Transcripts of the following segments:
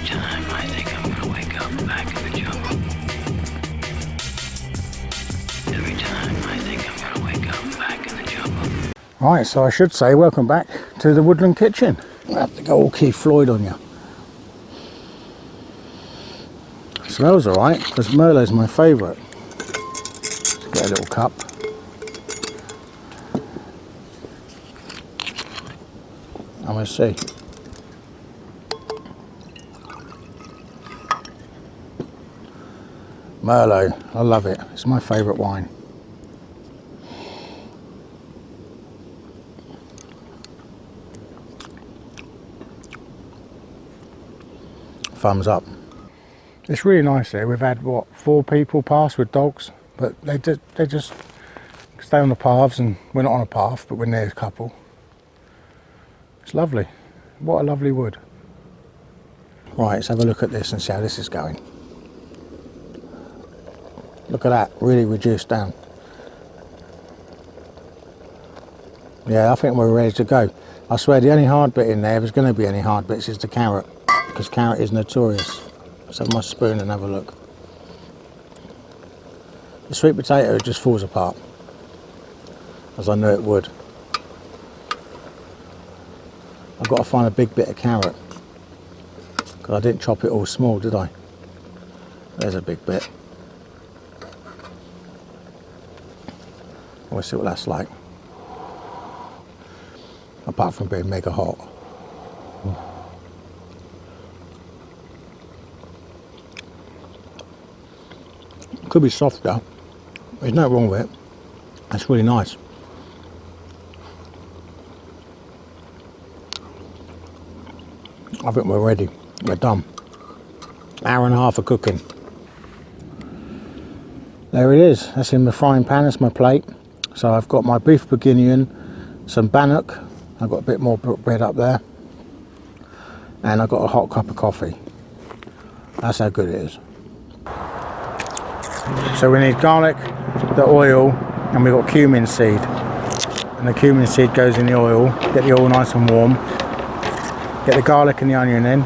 Every time I think I'm gonna wake up back in the jungle. Every time I think I'm gonna wake up back in the jungle. Right, so I should say welcome back to the Woodland Kitchen. I have to go all Keith Floyd on you. Smells alright, because Merlot's my favourite. Let's get a little cup. I'm going to see. Merlot, I love it. It's my favourite wine. Thumbs up. It's really nice here. We've had what, 4 people pass with dogs, but they just stay on the paths, and we're not on a path, but we're near a couple. It's lovely. What a lovely wood. Right, let's have a look at this and see how this is going. Look at that, really reduced down. Yeah, I think we're ready to go. I swear the only hard bit in there, if there's going to be any hard bits, is the carrot, because carrot is notorious. Let's have my spoon and have a look. The sweet potato just falls apart, as I knew it would. I've got to find a big bit of carrot, because I didn't chop it all small, did I? There's a big bit. We'll see what that's like. Apart from being mega hot. Could be softer. There's no wrong with it. That's really nice. I think we're ready. We're done. Hour and a half of cooking. There it is. That's in the frying pan. That's my plate. So I've got my beef bourguignon, some bannock. I've got a bit more bread up there. And I've got a hot cup of coffee. That's how good it is. So we need garlic, the oil, and we've got cumin seed. And the cumin seed goes in the oil. Get the oil nice and warm. Get the garlic and the onion in.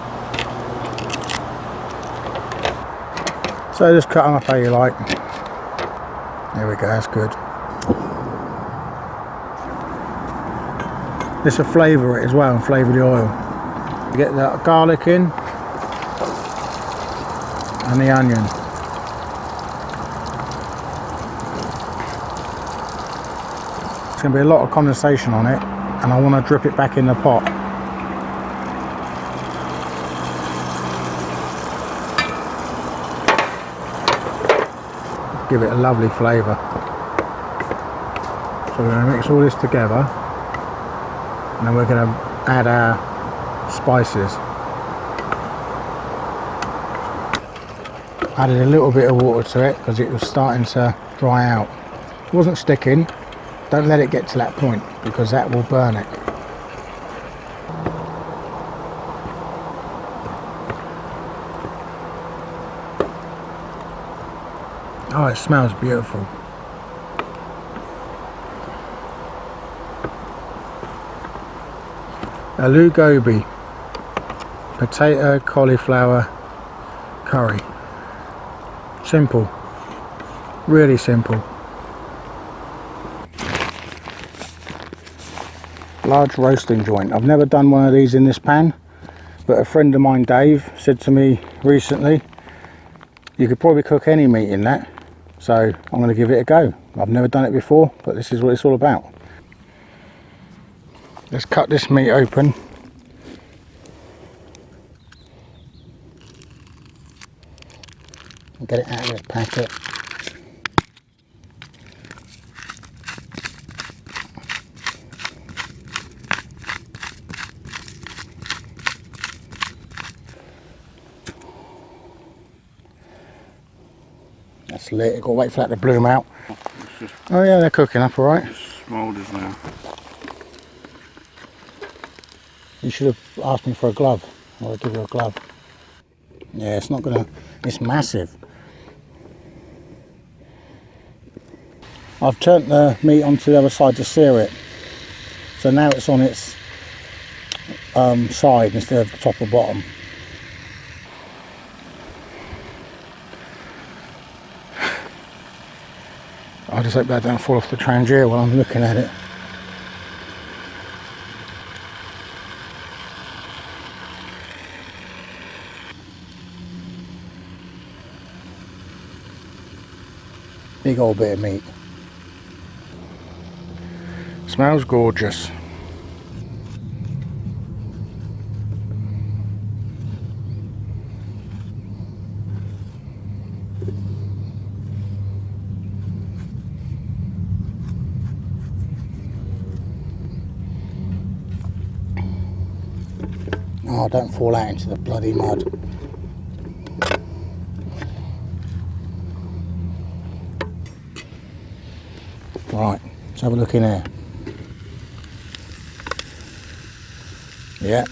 So just cut them up how you like. There we go, that's good. This will flavour it as well and flavour the oil. You get the garlic in and the onion. There's going to be a lot of condensation on it, and I want to drip it back in the pot. Give it a lovely flavour. So we're going to mix all this together, and then we're going to add our spices. Added a little bit of water to it because it was starting to dry out. It wasn't sticking. Don't let it get to that point, because that will burn it. Oh, it smells beautiful. Aloo Gobi, potato cauliflower curry. Simple, really simple. Large roasting joint. I've never done one of these in this pan, but a friend of mine, Dave, said to me recently, you could probably cook any meat in that. So I'm going to give it a go. I've never done it before, but this is what it's all about. Let's cut this meat open. And get it out of this packet. That's lit. You've got to wait for that to bloom out. Oh yeah, they're cooking up all right. Smoulders now. You should have asked me for a glove. I'll give you a glove. Yeah, it's not gonna. It's massive. I've turned the meat onto the other side to sear it, so now it's on its side instead of top or bottom. I just hope that don't fall off the trangia while I'm looking at it. Big old bit of meat. Smells gorgeous. Oh, don't fall out into the bloody mud. Right, let's have a look in here. Yeah.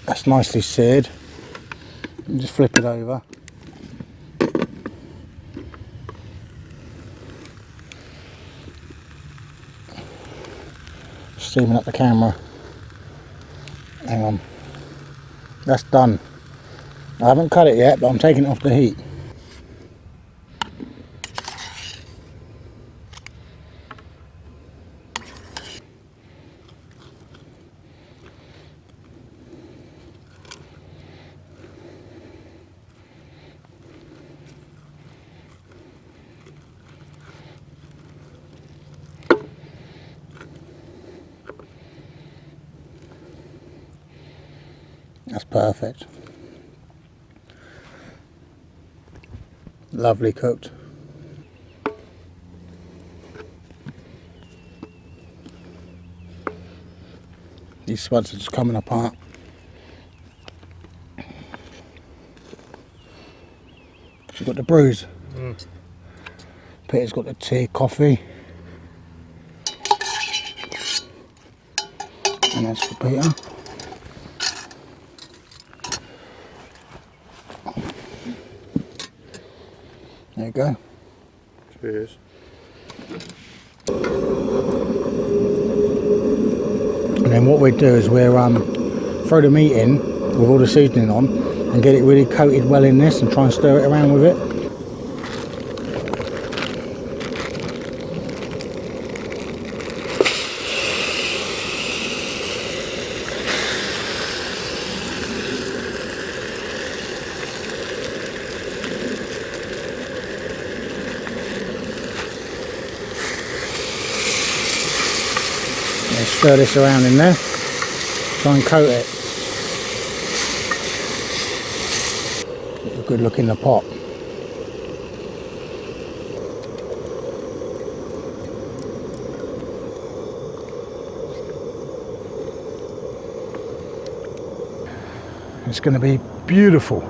That's nicely seared. Just flip it over. Steaming up the camera. Hang on. That's done. I haven't cut it yet, but I'm taking it off the heat. That's perfect. Lovely cooked. These spuds are just coming apart. She's got the brews. Peter's got the tea, coffee. And that's for Peter. There you go. Cheers. And then what we do is we're throw the meat in with all the seasoning on and get it really coated well in this and try and stir it around with it. Stir this around in there, try and coat it. Get a good look in the pot. It's going to be beautiful.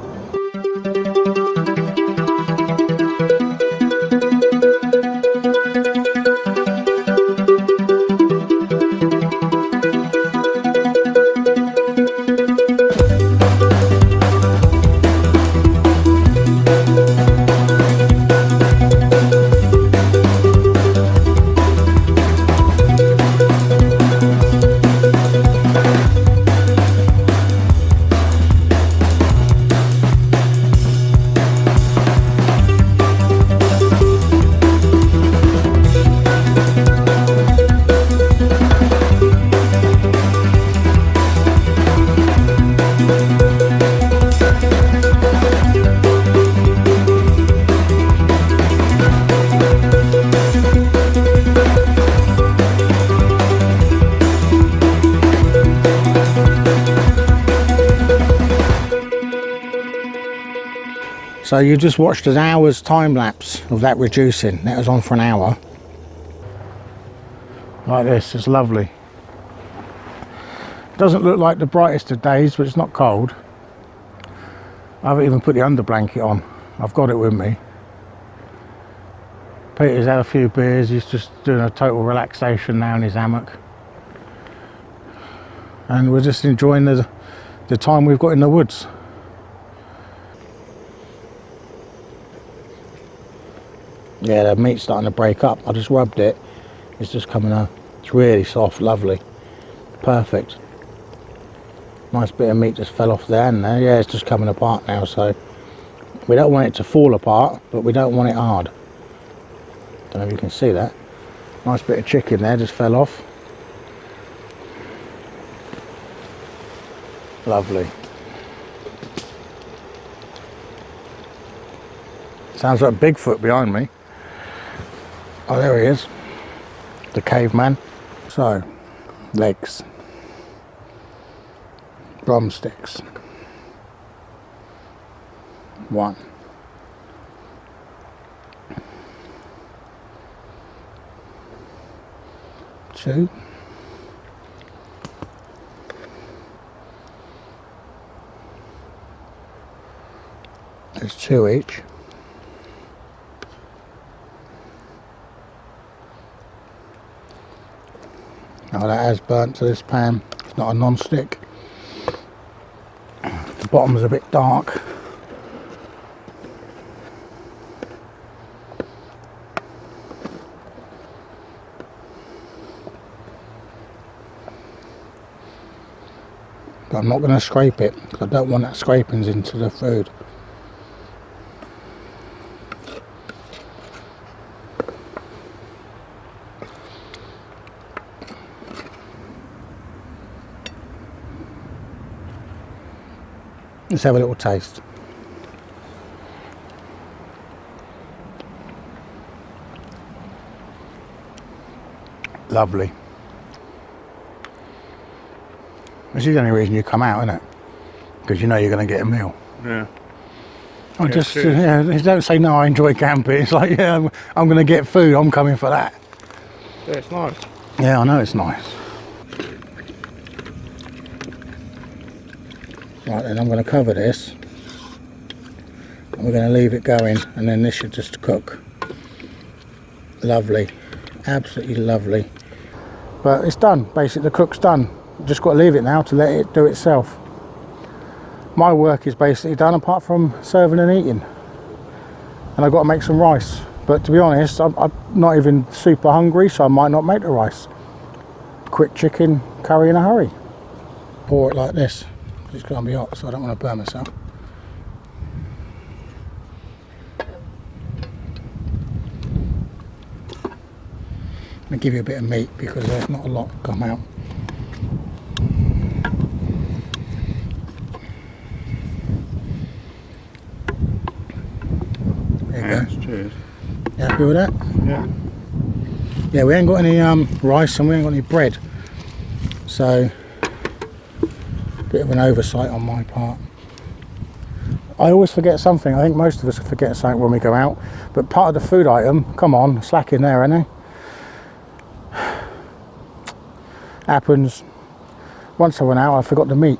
So you just watched an hour's time lapse of that reducing. That was on for an hour. Like this, it's lovely. Doesn't look like the brightest of days, but it's not cold. I haven't even put the under blanket on. I've got it with me. Peter's had a few beers. He's just doing a total relaxation now in his hammock. And we're just enjoying the time we've got in the woods. Yeah, the meat's starting to break up. I just rubbed it. It's just coming out. It's really soft, lovely. Perfect. Nice bit of meat just fell off the end there. Yeah, it's just coming apart now, so We don't want it to fall apart, but we don't want it hard. Don't know if you can see that. Nice bit of chicken there, just fell off. Lovely. Sounds like Bigfoot behind me. Oh, there he is. The caveman. So, legs. Drumsticks. 1. 2. There's 2 each. Oh, that has burnt to this pan. It's not a non-stick. The bottom's a bit dark. But I'm not going to scrape it because I don't want that scrapings into the food. Let's have a little taste. Lovely. This is the only reason you come out, isn't it? Because you know you're going to get a meal. Yeah. I just, yeah, don't say no, I enjoy camping. It's like, yeah, I'm going to get food, I'm coming for that. Yeah, it's nice. Yeah, I know it's nice. Right, then I'm going to cover this. And we're going to leave it going, and then this should just cook. Lovely. Absolutely lovely. But it's done, basically the cook's done. Just got to leave it now to let it do itself. My work is basically done apart from serving and eating. And I've got to make some rice. But to be honest, I'm not even super hungry, so I might not make the rice. Quick chicken curry in a hurry. Pour it like this. It's going to be hot, so I don't want to burn myself. I'm going to give you a bit of meat because there's not a lot come out. Cheers. You happy with that? Yeah. Yeah, we ain't got any rice and we ain't got any bread. So, bit of an oversight on my part. I always forget something. I think most of us forget something when we go out. But part of the food item, come on, slack in there, ain't it? Happens. Once I went out, I forgot the meat.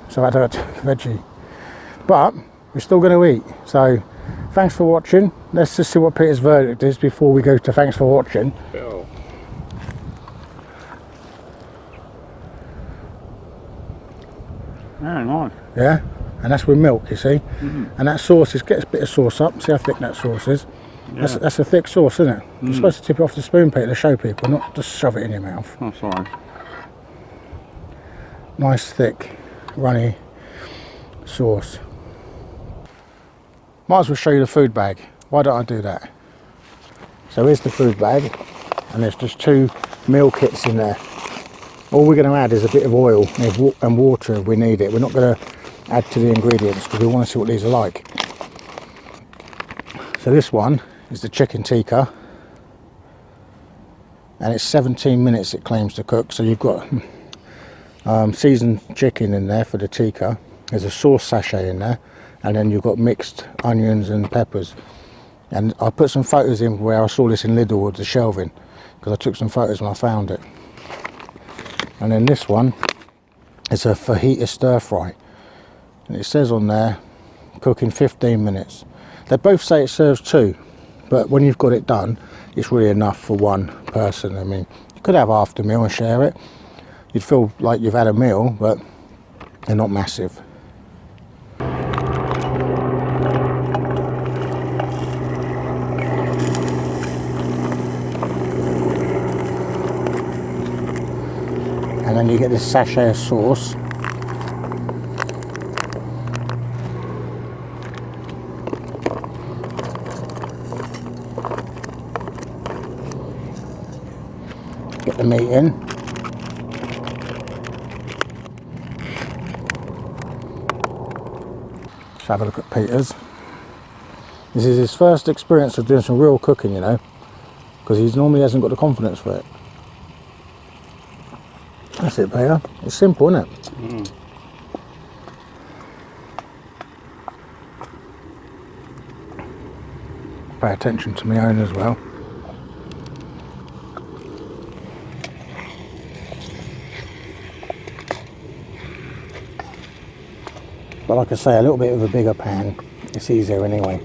So I had to have veggie. But, we're still going to eat. So, thanks for watching. Let's just see what Peter's verdict is before we go to thanks for watching. Oh. Yeah, nice. Yeah, and that's with milk, you see. And that sauce gets a bit of sauce up. See how thick that sauce is. Yeah. That's a thick sauce, isn't it? You're supposed to tip it off the spoon, Peter, to show people, not just shove it in your mouth. Oh, sorry. Nice thick, runny sauce. Might as well show you the food bag. Why don't I do that? So here's the food bag, and there's just 2 meal kits in there. All we're going to add is a bit of oil and water if we need it. We're not going to add to the ingredients because we want to see what these are like. So this one is the chicken tikka, and it's 17 minutes it claims to cook. So you've got seasoned chicken in there for the tikka. There's a sauce sachet in there, and then you've got mixed onions and peppers. And I put some photos in where I saw this in Lidl with the shelving, because I took some photos when I found it. And then this one is a fajita stir fry, and it says on there cooking 15 minutes. They both say it serves 2, but when you've got it done, it's really enough for 1 person. I mean, you could have half the meal and share it. You'd feel like you've had a meal, but they're not massive. And then you get this sachet of sauce. meat in. Let's have a look at Peter's. This is his first experience of doing some real cooking, you know, because he normally hasn't got the confidence for it. That's it, Peter. It's simple, isn't it? Mm. Pay attention to my own as well. But like I say, a little bit of a bigger pan, it's easier anyway.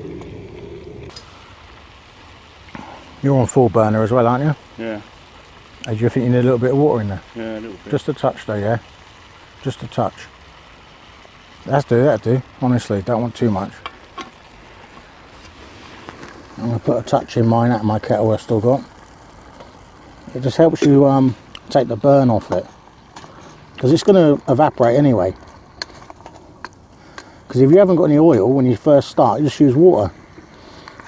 You're on full burner as well, aren't you? Yeah. Do you think you need a little bit of water in there? Yeah, a little bit. Just a touch though, yeah? Just a touch. That'll do. Honestly, don't want too much. I'm going to put a touch in mine out of my kettle I've still got. It just helps you take the burn off it. Because it's going to evaporate anyway. Because if you haven't got any oil when you first start, you just use water.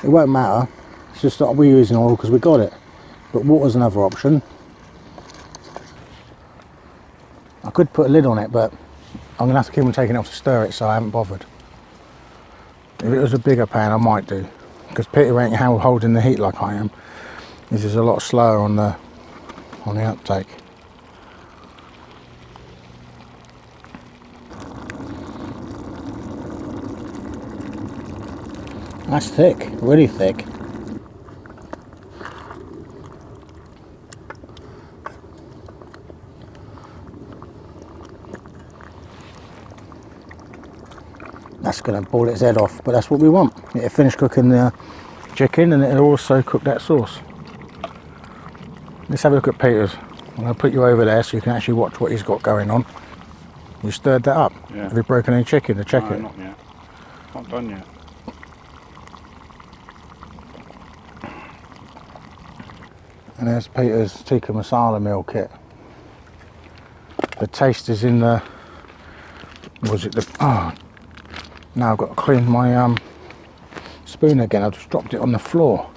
It won't matter. It's just that we're using oil because we got it. But water's another option. I could put a lid on it, but I'm going to have to keep on taking it off to stir it, so I haven't bothered. If it was a bigger pan, I might do. Because Peter ain't holding the heat like I am. This is a lot slower on the uptake. That's thick, really thick. That's going to boil its head off, but that's what we want. It'll finish cooking the chicken and it'll also cook that sauce. Let's have a look at Peter's. I'm going to put you over there so you can actually watch what he's got going on. You stirred that up? Yeah. Have you broken any chicken to check No, it? not yet. Not done yet. And there's Peter's tikka masala meal kit. The taste is in the... Was it the... Oh, now I've got to clean my spoon again. I just dropped it on the floor.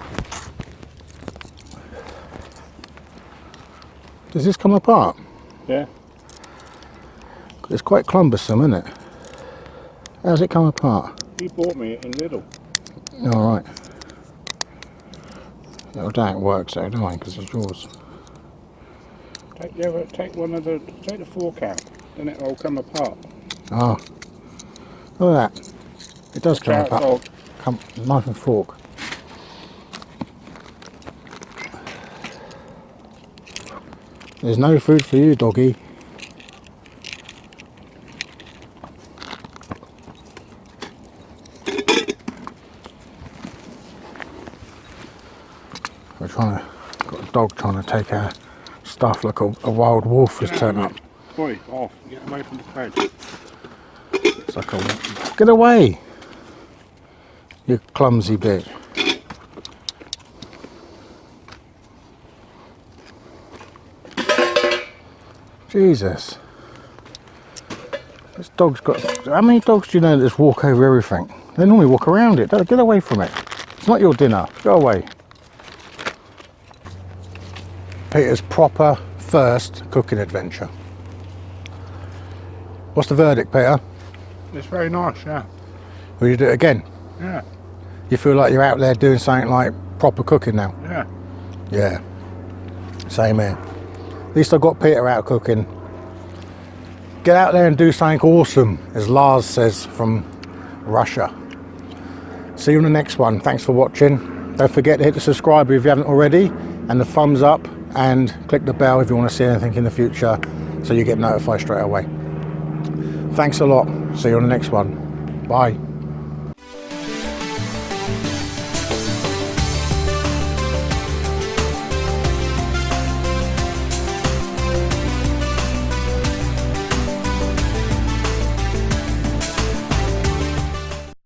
Does this come apart? Yeah. It's quite cumbersome, isn't it? How's it come apart? You bought me it in Lidl. Alright. I don't work so, do I? Because it's yours. Take the fork out, then it'll all come apart. Ah. Look at that. It does come Out, apart. dog. Come, knife and fork. There's no food for you, doggy. We're got a dog trying to take our stuff like a wild wolf has turned up. Boy, off. Get away from the bed. It's like a... Get away! You clumsy bitch. Jesus. This dog's got... How many dogs do you know that just walk over everything? They normally walk around it. Get away from it. It's not your dinner. Go away. Peter's proper first cooking adventure. What's the verdict, Peter? It's very nice, yeah. Will you do it again? Yeah. You feel like you're out there doing something like proper cooking now? Yeah. Yeah. Same here. At least I got Peter out cooking. Get out there and do something awesome, as Lars says from Russia. See you on the next one. Thanks for watching. Don't forget to hit the subscribe if you haven't already, and the thumbs up, and click the bell if you want to see anything in the future so you get notified straight away. Thanks a lot. See you on the next one. Bye.